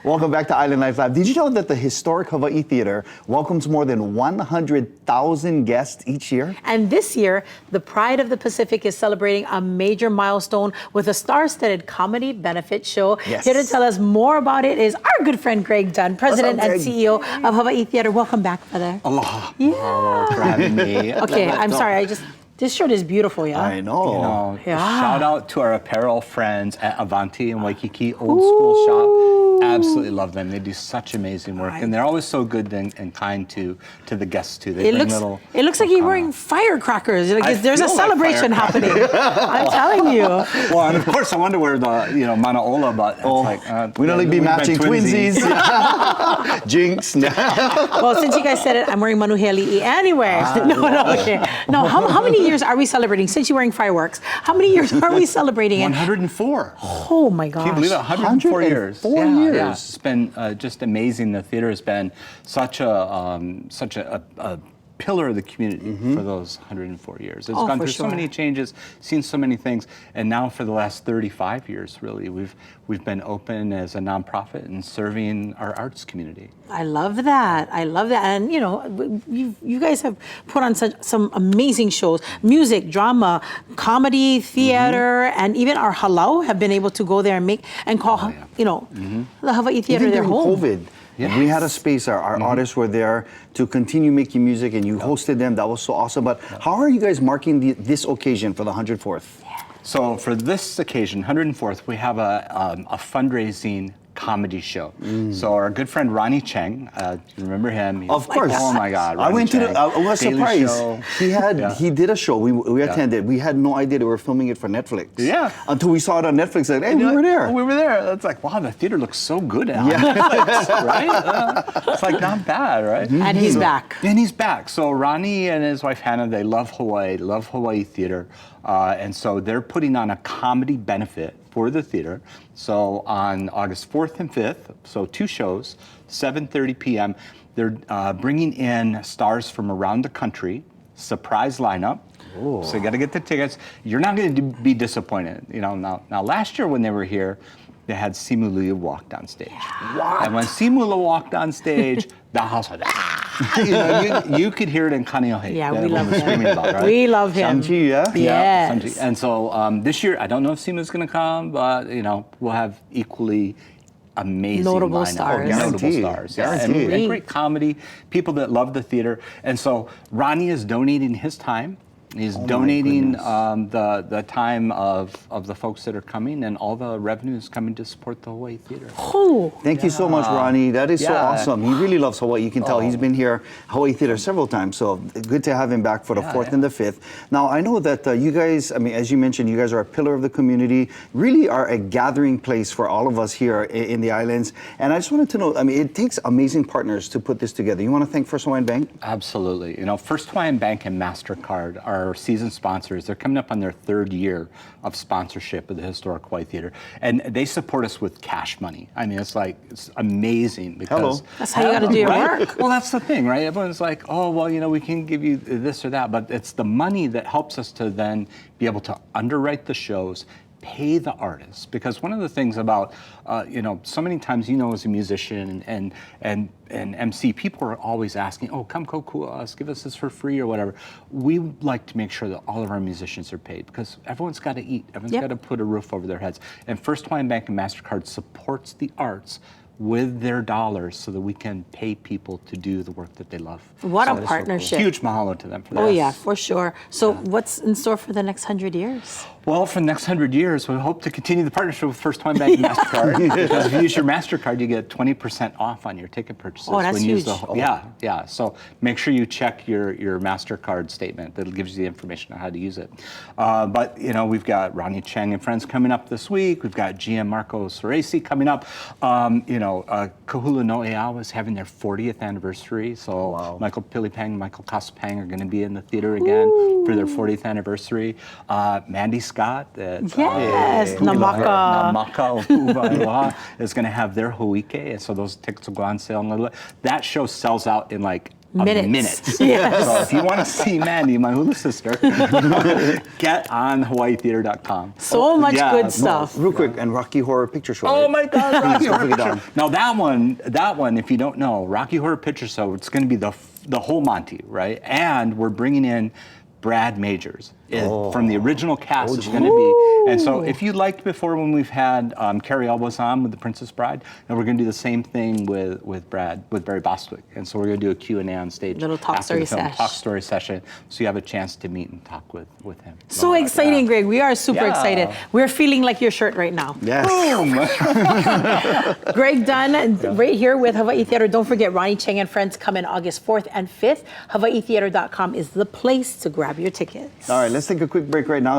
Welcome back to Island Life Live. Did you know that the historic Hawaii Theater welcomes more than 100,000 guests each year? And this year, the Pride of the Pacific is celebrating a major milestone with a star-studded comedy benefit show. Yes. Here to tell us more about it is our good friend Greg Dunn, President and CEO of Hawaii Theater. Welcome back, brother. Aloha. Yeah. Mahalo for having me. Okay, I'm sorry. This shirt is beautiful, yeah? I know. Yeah. Shout out to our apparel friends at Avanti in Waikiki, old school shop. Absolutely love them. They do such amazing work, and they're always so good and kind to the guests too. They bring it looks like you're wearing firecrackers. Like there's a celebration happening. I'm telling you. Well, and of course I wonder where the mana ola, but it's like we'd only be matching twinsies. Jinx. Well, since you guys said it, I'm wearing manuheli'i anyway. Okay. No, how many years are we celebrating? Since you're wearing fireworks, how many years are we celebrating? 104. Oh my gosh. Can you believe it? 104 years. 4 years. Yeah. It's been just amazing. The theater has been such a pillar of the community for those 104 years. It's gone through so many changes, seen so many things, and now for the last 35 years, really, we've been open as a nonprofit and serving our arts community. I love that. I love that. And you know, you guys have put on some amazing shows: music, drama, comedy, theater, and even our halau have been able to go there and call the Hawaii Theater Even their during home. COVID. Yes. We had a space, our artists were there to continue making music, and you hosted them. That was so awesome. But how are you guys marking this occasion for the 104th? So for this occasion, 104th, we have a fundraising comedy show. So our good friend Ronny Chieng, you remember him? Of course. Oh my God, I went to I was Daily surprised. He did a show. We attended. We had no idea they were filming it for Netflix. Yeah. Until we saw it on Netflix. Like, hey, we were there. Oh, we were there. It's like, wow, the theater looks so good on Netflix, right? It's like not bad, right? And he's back. And he's back. So Ronny and his wife Hannah, they love Hawaii theater. And so they're putting on a comedy benefit for the theater. So on August 4th and 5th, so 2 shows, 7:30 p.m., they're bringing in stars from around the country, surprise lineup. Ooh. So you got to get the tickets. You're not going to be disappointed. You know, now last year when they were here, they had Simulu walked on stage. What? And when Simulu walked on stage, the house was, you could hear it in Kaneohe. Yeah, we love him. Screaming about, right? We love him. Sanji, yeah? Yes. Sanji. And so this year, I don't know if Simulu's going to come, but we'll have equally amazing notable lineup. stars. Notable stars. Yeah. And great comedy, people that love the theater. And so Ronny is donating his time. He's donating the time of the folks that are coming, and all the revenue is coming to support the Hawaii Theater. Oh. Thank you so much, Ronny. That is so awesome. He really loves Hawaii. You can tell he's been here, Hawaii Theater, several times. So good to have him back for the 4th and the 5th. Now, I know that you guys, I mean, as you mentioned, you guys are a pillar of the community, really are a gathering place for all of us here in the islands. And I just wanted to know, I mean, it takes amazing partners to put this together. You want to thank First Hawaiian Bank? Absolutely. First Hawaiian Bank and MasterCard are our season sponsors. They're coming up on their 3rd year of sponsorship of the historic Hawaii Theater, and they support us with cash money. I mean, it's amazing because that's how you got to do your work. Well, that's the thing, right? Everyone's like, oh, well, we can give you this or that, but it's the money that helps us to then be able to underwrite the shows, pay the artists, because one of the things about so many times as a musician and MC, people are always asking, oh, come cool us, give us this for free or whatever. We like to make sure that all of our musicians are paid, because everyone's got to eat, everyone's got to put a roof over their heads, and First Hawaiian Bank and MasterCard supports the arts with their dollars so that we can pay people to do the work that they love. What a partnership. So cool. Huge mahalo to them for that. Oh yeah, for sure. So what's in store for the next 100 years? Well, for the next 100 years, we hope to continue the partnership with First Hawaiian Bank and MasterCard. Because if you use your MasterCard, you get 20% off on your ticket purchases. Oh, that's huge. Yeah. So make sure you check your MasterCard statement. That gives you the information on how to use it. But, we've got Ronny Chieng and friends coming up this week. We've got GM Marco Soresi coming up. Kahula No'eawa is having their 40th anniversary. So Michael Pilipang, Michael Kasapang are going to be in the theater again for their 40th anniversary. Mandy Scott Namaka Uva is going to have their Huike, and so those tickets will go on sale. That show sells out in like Minutes. Yes. So if you want to see Mandy, my hula sister, get on HawaiiTheater.com. So much good stuff. Real quick, and Rocky Horror Picture Show. Oh right? my God, Rocky Horror Don't forget Picture. Now that one, if you don't know, Rocky Horror Picture Show, it's going to be the whole Monty, right? And we're bringing in Brad Majors from the original cast. It's going to be, and so if you liked before when we've had Carrie Elwes on with The Princess Bride, now we're going to do the same thing with Barry Bostwick, and so we're going to do a Q&A on stage. Little talk after the story film, session. talk story session, so you have a chance to meet and talk with him. So exciting, Greg. We are super Yeah. excited. We're feeling like your shirt right now. Yes. Boom! Greg Dunn, right here with Hawaii Theater. Don't forget, Ronny Chieng and friends come in August 4th and 5th. HawaiiTheater.com is the place to grab your tickets. All right, let's take a quick break right now.